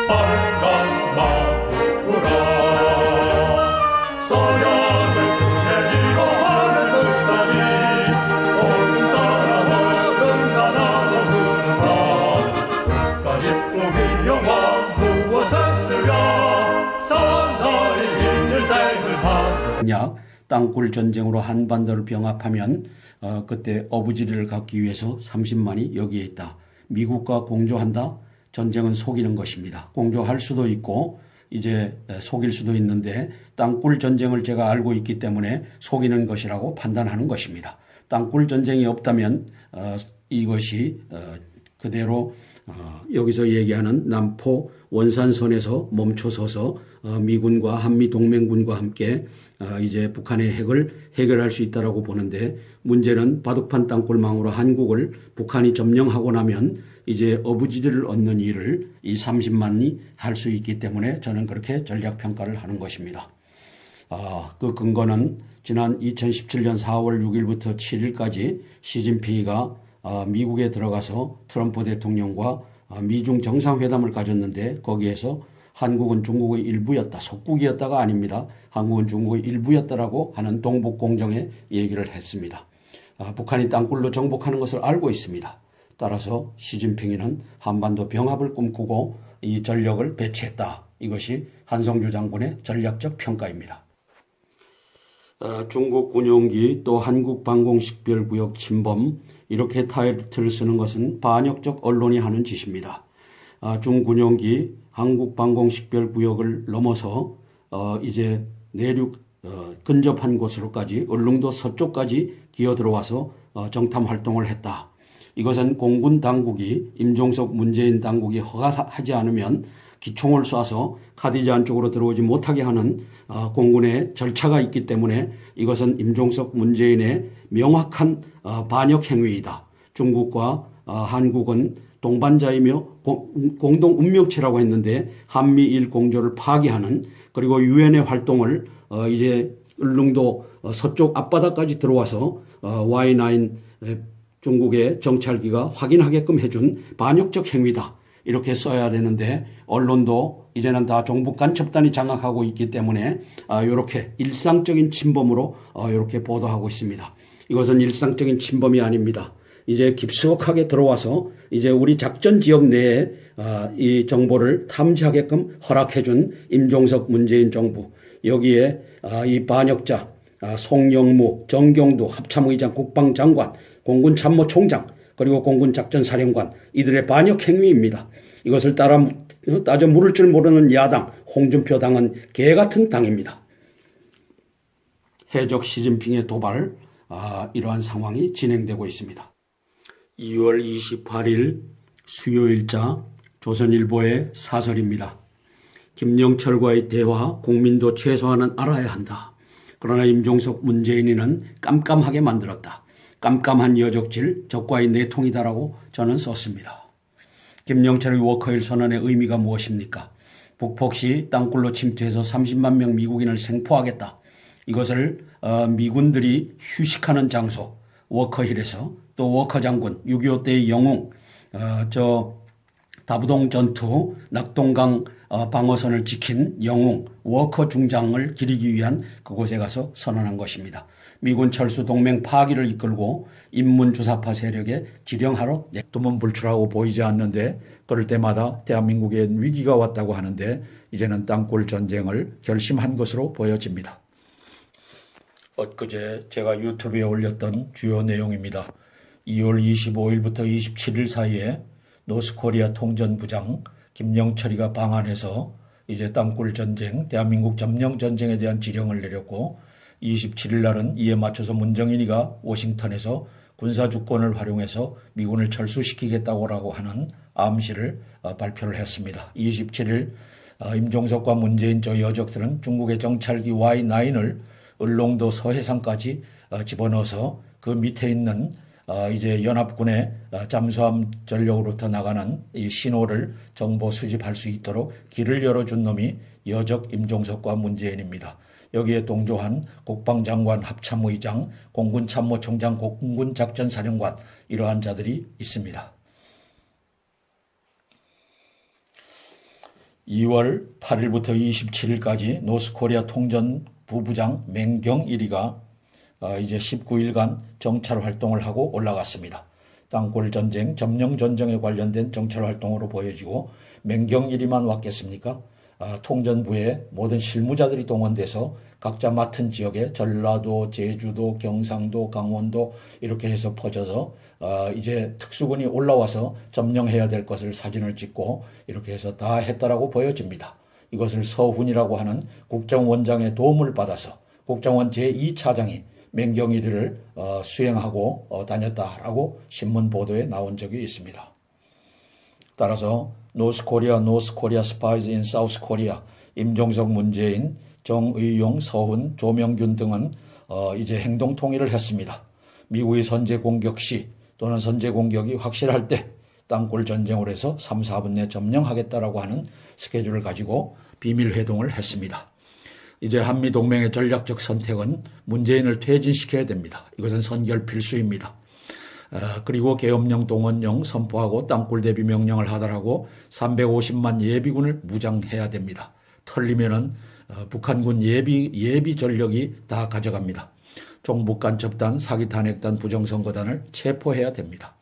빨간 마음으로 서약을 끝내지고 하는 끝까지 온 따라오는 나라로 끝까지 우리 영화 무엇을 쓰랴 사나이인 일생을 한 땅굴 전쟁으로 한반도를 병합하면 그때 어부지리를 갖기 위해서 30만이 여기에 있다. 미국과 공조한다. 전쟁은 속이는 것입니다. 공조할 수도 있고 이제 속일 수도 있는데 땅굴 전쟁을 제가 알고 있기 때문에 속이는 것이라고 판단하는 것입니다. 땅굴 전쟁이 없다면 이것이 그대로 여기서 얘기하는 남포 원산선에서 멈춰서서 미군과 한미동맹군과 함께 이제 북한의 핵을 해결할 수 있다라고 보는데, 문제는 바둑판 땅굴망으로 한국을 북한이 점령하고 나면 이제 어부지리를 얻는 일을 이 30만이 할 수 있기 때문에 저는 그렇게 전략평가를 하는 것입니다. 그 근거는 지난 2017년 4월 6일부터 7일까지 시진핑이가 미국에 들어가서 트럼프 대통령과 미중 정상회담을 가졌는데, 거기에서 한국은 중국의 일부였다, 속국이었다가 아닙니다. 한국은 중국의 일부였다라고 하는 동북공정의 얘기를 했습니다. 북한이 땅굴로 정복하는 것을 알고 있습니다. 따라서 시진핑이는 한반도 병합을 꿈꾸고 이 전력을 배치했다. 이것이 한성주 장군의 전략적 평가입니다. 중국 군용기 또 한국 방공식별구역 침범, 이렇게 타이틀을 쓰는 것은 반역적 언론이 하는 짓입니다. 중군용기 한국 방공식별구역을 넘어서 이제 내륙 근접한 곳으로까지, 울릉도 서쪽까지 기어들어와서 정탐 활동을 했다. 이것은 공군 당국이, 임종석 문재인 당국이 허가하지 않으면 기총을 쏴서 카디잔 쪽으로 들어오지 못하게 하는 공군의 절차가 있기 때문에 이것은 임종석 문재인의 명확한 반역 행위이다. 중국과 한국은 동반자이며 공동 운명체라고 했는데 한미일 공조를 파기하는, 그리고 유엔의 활동을 이제 울릉도 서쪽 앞바다까지 들어와서 Y9 중국의 정찰기가 확인하게끔 해준 반역적 행위다. 이렇게 써야 되는데 언론도 이제는 다 종북간첩단이 장악하고 있기 때문에 이렇게 일상적인 침범으로 이렇게 보도하고 있습니다. 이것은 일상적인 침범이 아닙니다. 이제 깊숙하게 들어와서 이제 우리 작전 지역 내에 이 정보를 탐지하게끔 허락해준 임종석 문재인 정부, 여기에 이 반역자 송영무, 정경두 합참의장 국방장관, 공군참모총장, 그리고 공군작전사령관, 이들의 반역 행위입니다. 이것을 따져 물을 줄 모르는 야당 홍준표 당은 개같은 당입니다. 해적 시진핑의 도발, 이러한 상황이 진행되고 있습니다. 2월 28일 수요일자 조선일보의 사설입니다. 김영철과의 대화, 국민도 최소한은 알아야 한다. 그러나 임종석 문재인이는 깜깜하게 만들었다. 깜깜한 여적질, 적과의 내통이다라고 저는 썼습니다. 김영철의 워커힐 선언의 의미가 무엇입니까? 북폭시 땅굴로 침투해서 30만 명 미국인을 생포하겠다. 이것을 미군들이 휴식하는 장소 워커힐에서, 또 워커 장군 6.25 때의 영웅 다부동 전투 낙동강 방어선을 지킨 영웅 워커 중장을 기리기 위한 그곳에 가서 선언한 것입니다. 미군 철수 동맹 파기를 이끌고 인문주사파 세력에 지령하러 두문불출하고 보이지 않는데, 그럴 때마다 대한민국에 위기가 왔다고 하는데 이제는 땅굴 전쟁을 결심한 것으로 보여집니다. 엊그제 제가 유튜브에 올렸던 주요 내용입니다. 2월 25일부터 27일 사이에 노스코리아 통전부장 김영철이가 방한해서 이제 땅굴 전쟁, 대한민국 점령 전쟁에 대한 지령을 내렸고, 27일 날은 이에 맞춰서 문정인이가 워싱턴에서 군사주권을 활용해서 미군을 철수시키겠다고 하는 암시를 발표를 했습니다. 27일 임종석과 문재인 저 여적들은 중국의 정찰기 Y9을 울릉도 서해상까지 집어넣어서 그 밑에 있는 이제 연합군의 잠수함 전력으로부터 나가는 이 신호를 정보 수집할 수 있도록 길을 열어준 놈이 여적 임종석과 문재인입니다. 여기에 동조한 국방장관, 합참의장, 공군참모총장, 공군작전사령관, 이러한 자들이 있습니다. 2월 8일부터 27일까지 노스코리아 통전부부장 맹경일이가 이제 19일간 정찰 활동을 하고 올라갔습니다. 땅굴 전쟁, 점령 전쟁에 관련된 정찰 활동으로 보여지고 맹경일이만 왔겠습니까? 통전부에 모든 실무자들이 동원돼서 각자 맡은 지역에 전라도, 제주도, 경상도, 강원도 이렇게 해서 퍼져서 이제 특수군이 올라와서 점령해야 될 것을 사진을 찍고 이렇게 해서 다 했다라고 보여집니다. 이것을 서훈이라고 하는 국정원장의 도움을 받아서 국정원 제2차장이 맹경일이를 수행하고 다녔다라고 신문 보도에 나온 적이 있습니다. 따라서 노스코리아 스파이즈 인 사우스코리아, 임종석, 문재인, 정의용, 서훈, 조명균 등은 이제 행동 통일을 했습니다. 미국의 선제 공격 시 또는 선제 공격이 확실할 때 땅굴 전쟁을 해서 3, 4분 내 점령하겠다라고 하는 스케줄을 가지고 비밀 회동을 했습니다. 이제 한미동맹의 전략적 선택은 문재인을 퇴진시켜야 됩니다. 이것은 선결 필수입니다. 그리고 계엄령 동원령 선포하고 땅굴 대비 명령을 하달하고 350만 예비군을 무장해야 됩니다. 털리면은 북한군 예비 전력이 다 가져갑니다. 종북간첩단, 사기탄핵단, 부정선거단을 체포해야 됩니다.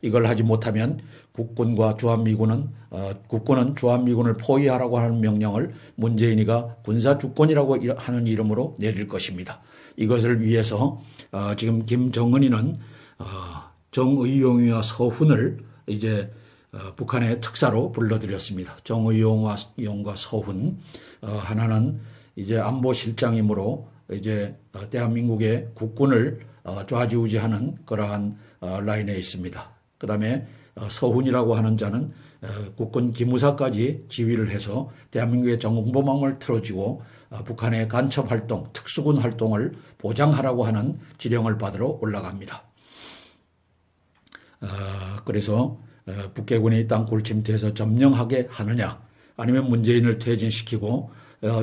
이걸 하지 못하면 국군은 주한미군을 포위하라고 하는 명령을 문재인이가 군사주권이라고 하는 이름으로 내릴 것입니다. 이것을 위해서 지금 김정은이는 정의용이와 서훈을 이제 북한의 특사로 불러들였습니다. 정의용과 서훈, 하나는 이제 안보실장이므로 이제 대한민국의 국군을 좌지우지하는 그러한 라인에 있습니다. 그 다음에 서훈이라고 하는 자는 국군 기무사까지 지휘를 해서 대한민국의 정보망을 틀어지고 북한의 간첩활동, 특수군 활동을 보장하라고 하는 지령을 받으러 올라갑니다. 그래서 북계군이 땅굴 침투해서 점령하게 하느냐, 아니면 문재인을 퇴진시키고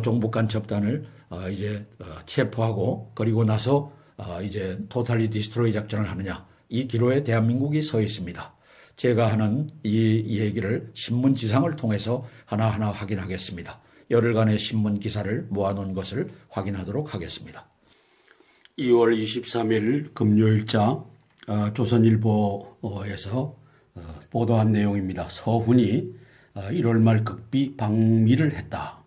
종북간첩단을 이제 체포하고 그리고 나서 이제 토탈리 디스트로이 작전을 하느냐, 이 기로에 대한민국이 서 있습니다. 제가 하는 이 얘기를 신문지상을 통해서 하나하나 확인하겠습니다. 열흘간의 신문 기사를 모아놓은 것을 확인하도록 하겠습니다. 2월 23일 금요일자 조선일보에서 보도한 내용입니다. 서훈이 1월 말 극비 방미를 했다.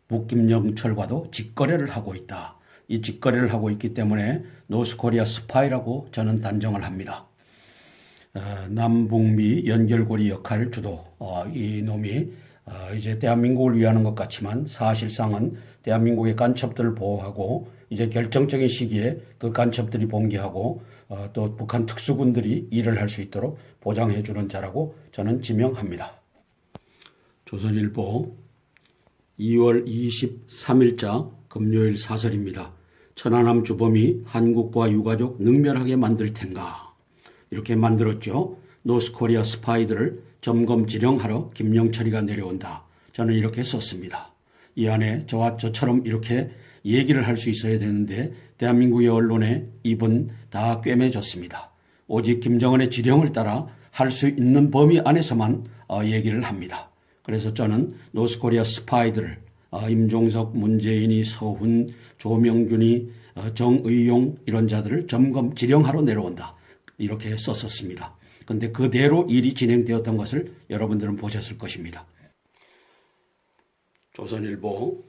북김영철과도 직거래를 하고 있다. 이 직거래를 하고 있기 때문에 노스코리아 스파이라고 저는 단정을 합니다. 남북미 연결고리 역할 주도, 이 놈이 이제 대한민국을 위하는 것 같지만 사실상은 대한민국의 간첩들을 보호하고 이제 결정적인 시기에 그 간첩들이 봉기하고 또 북한 특수군들이 일을 할 수 있도록 보장해 주는 자라고 저는 지명합니다. 조선일보 2월 23일자 금요일 사설입니다. 천안함 주범이 한국과 유가족 능멸하게 만들 텐가. 이렇게 만들었죠. 노스코리아 스파이들을 점검 지령하러 김영철이가 내려온다. 저는 이렇게 썼습니다. 이 안에 저와 저처럼 이렇게 얘기를 할 수 있어야 되는데 대한민국의 언론에 입은 다 꿰매졌습니다. 오직 김정은의 지령을 따라 할 수 있는 범위 안에서만 얘기를 합니다. 그래서 저는 노스코리아 스파이들을 임종석, 문재인이, 서훈, 조명균이, 정의용 이런 자들을 점검 지령하러 내려온다. 이렇게 썼었습니다. 그런데 그대로 일이 진행되었던 것을 여러분들은 보셨을 것입니다. 조선일보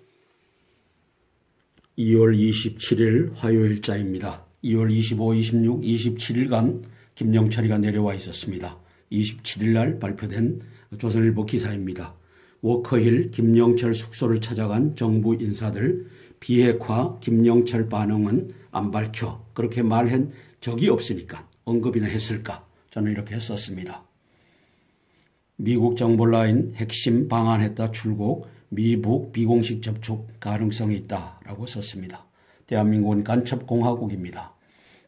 2월 27일 화요일자입니다. 2월 25, 26, 27일간 김영철이가 내려와 있었습니다. 27일 날 발표된 조선일보 기사입니다. 워커힐 김영철 숙소를 찾아간 정부 인사들, 비핵화 김영철 반응은 안 밝혀. 그렇게 말한 적이 없으니까 언급이나 했을까? 저는 이렇게 썼습니다. 미국 정보 라인 핵심 방한했다 출국, 미북 비공식 접촉 가능성이 있다라고 썼습니다. 대한민국은 간첩공화국입니다.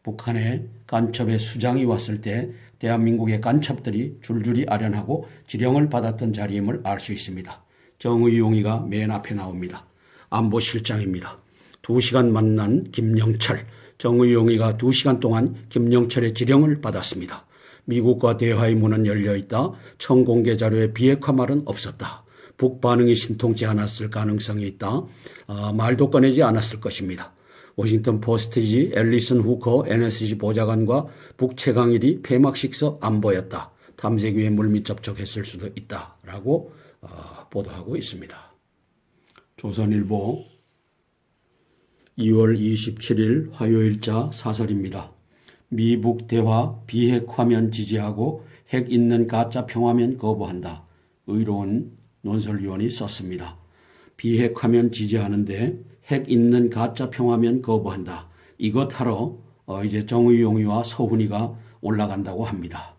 북한의 간첩의 수장이 왔을 때 대한민국의 간첩들이 줄줄이 아련하고 지령을 받았던 자리임을 알 수 있습니다. 정의용이가 맨 앞에 나옵니다. 안보실장입니다. 2시간 만난 김영철, 정의용이가 2시간 동안 김영철의 지령을 받았습니다. 미국과 대화의 문은 열려있다. 청공개 자료에 비핵화 말은 없었다. 북 반응이 심통치 않았을 가능성이 있다. 말도 꺼내지 않았을 것입니다. 워싱턴 포스트지 앨리슨 후커 NSC 보좌관과 북 최강일이 폐막식서 안 보였다. 탐색위에 물밑 접촉했을 수도 있다라고 보도하고 있습니다. 조선일보 2월 27일 화요일자 사설입니다. 미북 대화 비핵 화면 지지하고 핵 있는 가짜 평화면 거부한다. 의로운 논설위원이 썼습니다. 비핵 화면 지지하는데 핵 있는 가짜 평화면 거부한다. 이것 하러 이제 정의용이와 서훈이가 올라간다고 합니다.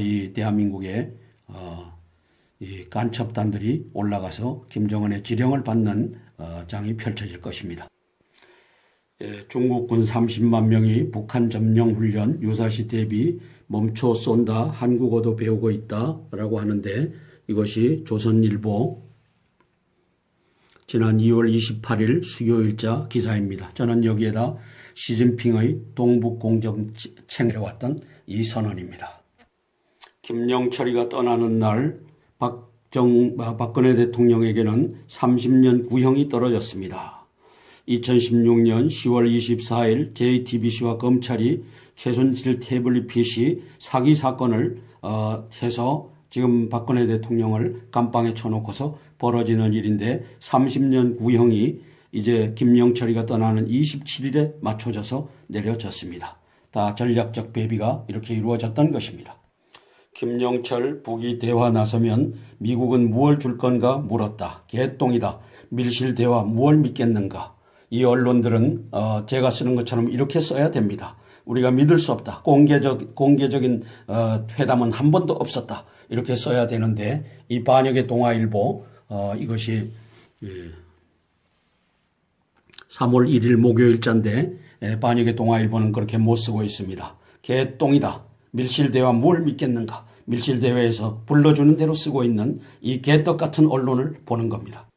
이 대한민국의 이 간첩단들이 올라가서 김정은의 지령을 받는 장이 펼쳐질 것입니다. 중국군 30만 명이 북한 점령 훈련 유사시 대비 멈춰 쏜다. 한국어도 배우고 있다라고 하는데 이것이 조선일보 지난 2월 28일 수요일자 기사입니다. 저는 여기에다 시진핑의 동북공정책에 왔던 이 선언입니다. 김영철이가 떠나는 날 박근혜 대통령에게는 30년 구형이 떨어졌습니다. 2016년 10월 24일 JTBC와 검찰이 최순실 태블릿 PC 사기 사건을 해서 지금 박근혜 대통령을 감방에 쳐놓고서 벌어지는 일인데 30년 구형이 이제 김영철이가 떠나는 27일에 맞춰져서 내려졌습니다. 다 전략적 배비가 이렇게 이루어졌던 것입니다. 김영철 북이 대화 나서면 미국은 무얼 줄 건가 물었다. 개똥이다. 밀실 대화 무얼 믿겠는가. 이 언론들은 제가 쓰는 것처럼 이렇게 써야 됩니다. 우리가 믿을 수 없다. 공개적인 회담은 한 번도 없었다. 이렇게 써야 되는데 이 반역의 동아일보 이것이 3월 1일 목요일자인데 반역의 동아일보는 그렇게 못 쓰고 있습니다. 개똥이다. 밀실대화 뭘 믿겠는가. 밀실대회에서 불러주는 대로 쓰고 있는 이 개떡 같은 언론을 보는 겁니다.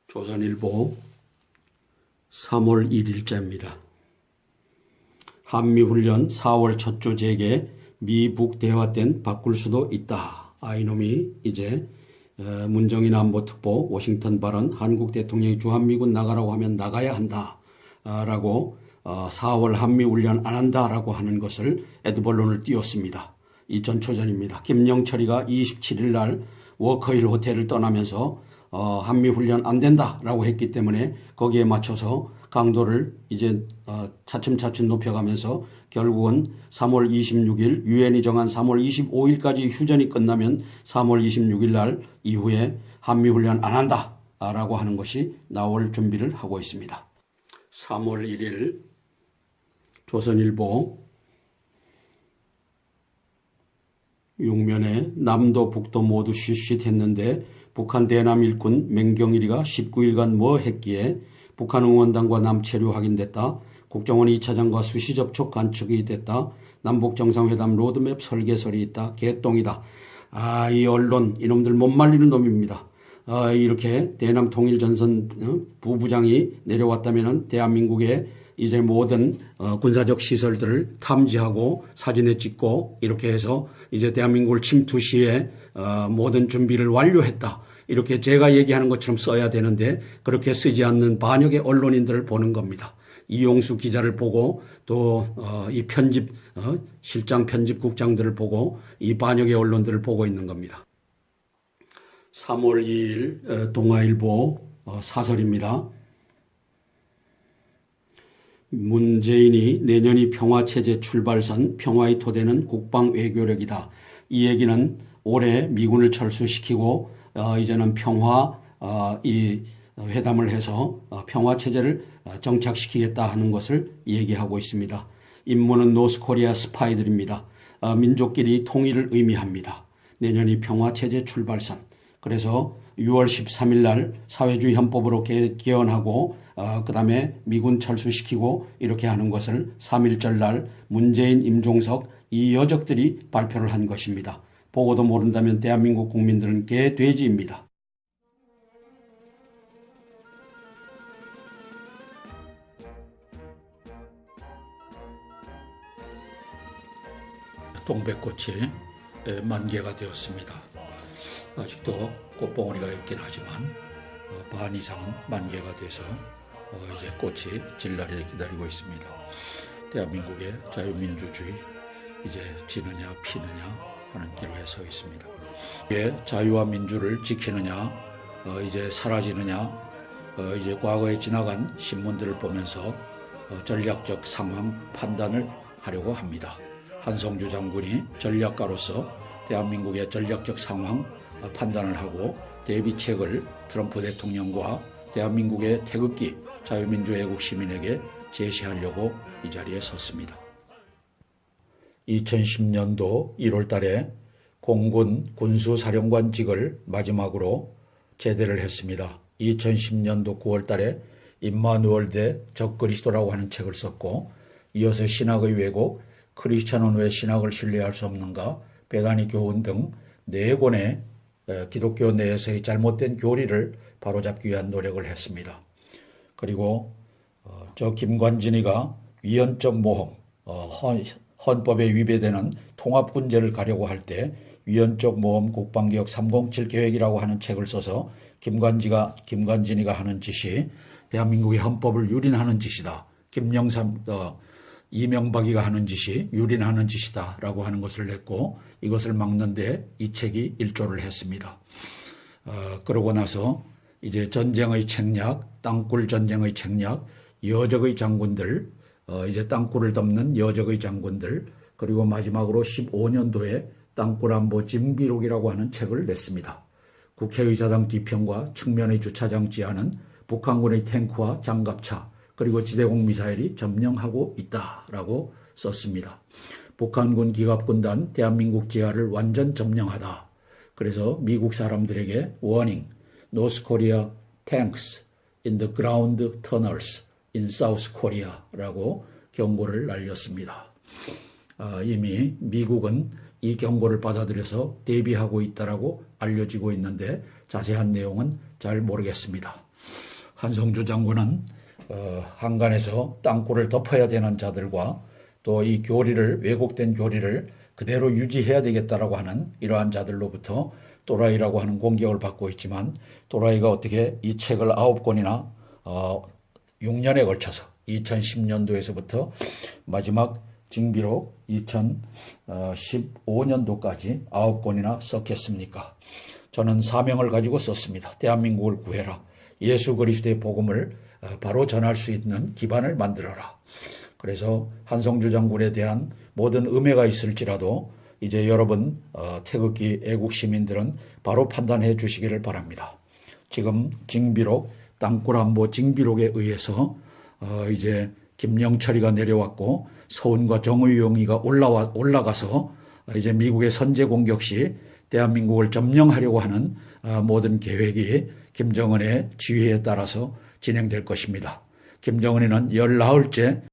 조선일보 3월 1일자입니다. 한미훈련 4월 첫 주 재개 미북 대화 땐 바꿀 수도 있다. 이놈이 이제 문정인 안보특보 워싱턴 발언 한국 대통령이 주한미군 나가라고 하면 나가야 한다. 라고 4월 한미훈련 안 한다라고 하는 것을 에드벌론을 띄웠습니다. 이전 초전입니다. 김영철이가 27일 날 워커힐 호텔을 떠나면서 한미훈련 안 된다라고 했기 때문에 거기에 맞춰서 강도를 이제 차츰차츰 높여가면서 결국은 3월 26일 유엔이 정한 3월 25일까지 휴전이 끝나면 3월 26일 날 이후에 한미훈련 안 한다라고 하는 것이 나올 준비를 하고 있습니다. 3월 1일 조선일보 6면에 남도 북도 모두 쉿쉿했는데 북한 대남 일꾼 맹경일이가 19일간 뭐 했기에 북한 응원단과 남체류 확인됐다. 국정원 2차장과 수시 접촉 간축이 됐다. 남북정상회담 로드맵 설계설이 있다. 개똥이다. 이 언론 이놈들 못 말리는 놈입니다. 이렇게 대남 통일전선 부부장이 내려왔다면 대한민국의 이제 모든 군사적 시설들을 탐지하고 사진에 찍고 이렇게 해서 이제 대한민국을 침투 시에 모든 준비를 완료했다. 이렇게 제가 얘기하는 것처럼 써야 되는데 그렇게 쓰지 않는 반역의 언론인들을 보는 겁니다. 이용수 기자를 보고 또 이 실장 편집국장들을 보고 이 반역의 언론들을 보고 있는 겁니다. 3월 2일 동아일보 사설입니다. 문재인이 내년이 평화체제 출발선, 평화의 토대는 국방외교력이다. 이 얘기는 올해 미군을 철수시키고 이제는 이 회담을 해서 평화체제를 정착시키겠다 하는 것을 얘기하고 있습니다. 임무는 노스코리아 스파이들입니다. 민족끼리 통일을 의미합니다. 내년이 평화체제 출발선. 그래서 6월 13일 날 사회주의 헌법으로 개헌하고 그 다음에 미군 철수시키고 이렇게 하는 것을 3.1절 날 문재인, 임종석 이 여적들이 발표를 한 것입니다. 보고도 모른다면 대한민국 국민들은 개, 돼지입니다. 동백꽃이 만개가 되었습니다. 아직도 꽃봉오리가 있긴 하지만 반 이상은 만개가 돼서 이제 꽃이 질 날을 기다리고 있습니다. 대한민국의 자유민주주의 이제 지느냐 피느냐 하는 기로에 서 있습니다. 자유와 민주를 지키느냐 이제 사라지느냐 이제 과거에 지나간 신문들을 보면서 전략적 상황 판단을 하려고 합니다. 한성주 장군이 전략가로서 대한민국의 전략적 상황 판단을 하고 대비책을 트럼프 대통령과 대한민국의 태극기 자유민주 애국 시민에게 제시하려고 이 자리에 섰습니다. 2010년도 1월 달에 공군 군수사령관직을 마지막으로 제대를 했습니다. 2010년도 9월 달에 임마누엘 대 적그리스도라고 하는 책을 썼고, 이어서 신학의 왜곡, 크리스천은 왜 신학을 신뢰할 수 없는가, 베다니 교훈 등 4권의 기독교 내에서의 잘못된 교리를 바로잡기 위한 노력을 했습니다. 그리고 저 김관진이가 위헌적 모험, 헌법에 위배되는 통합군제를 가려고 할 때 위헌적 모험 국방개혁 307 계획이라고 하는 책을 써서 김관진이가 하는 짓이 대한민국의 헌법을 유린하는 짓이다. 이명박이가 하는 짓이 유린하는 짓이다 라고 하는 것을 냈고, 이것을 막는데 이 책이 일조를 했습니다. 그러고 나서 이제 전쟁의 책략, 땅굴 전쟁의 책략, 여적의 장군들, 이제 땅굴을 덮는 여적의 장군들, 그리고 마지막으로 15년도에 땅굴안보 징비록이라고 하는 책을 냈습니다. 국회의사당 뒤편과 측면의 주차장지하는 북한군의 탱크와 장갑차, 그리고 지대공 미사일이 점령하고 있다라고 썼습니다. 북한군 기갑군단 대한민국 지하를 완전 점령하다. 그래서 미국 사람들에게 warning, North Korea tanks in the ground tunnels in South Korea라고 경고를 날렸습니다. 이미 미국은 이 경고를 받아들여서 대비하고 있다라고 알려지고 있는데 자세한 내용은 잘 모르겠습니다. 한성주 장군은 한간에서 땅굴을 덮어야 되는 자들과 또 이 교리를, 왜곡된 교리를 그대로 유지해야 되겠다라고 하는 이러한 자들로부터 또라이라고 하는 공격을 받고 있지만, 또라이가 어떻게 이 책을 9권이나 6년에 걸쳐서 2010년도에서부터 마지막 징비록 2015년도까지 9권이나 썼겠습니까? 저는 사명을 가지고 썼습니다. 대한민국을 구해라. 예수 그리스도의 복음을 바로 전할 수 있는 기반을 만들어라. 그래서 한성주 장군에 대한 모든 음해가 있을지라도 이제 여러분 태극기 애국 시민들은 바로 판단해 주시기를 바랍니다. 지금 징비록, 땅굴안보 징비록에 의해서 이제 김영철이가 내려왔고 서훈과 정의용이가 올라가서 이제 미국의 선제 공격 시 대한민국을 점령하려고 하는 모든 계획이 김정은의 지휘에 따라서 진행될 것입니다. 김정은이는 19흘째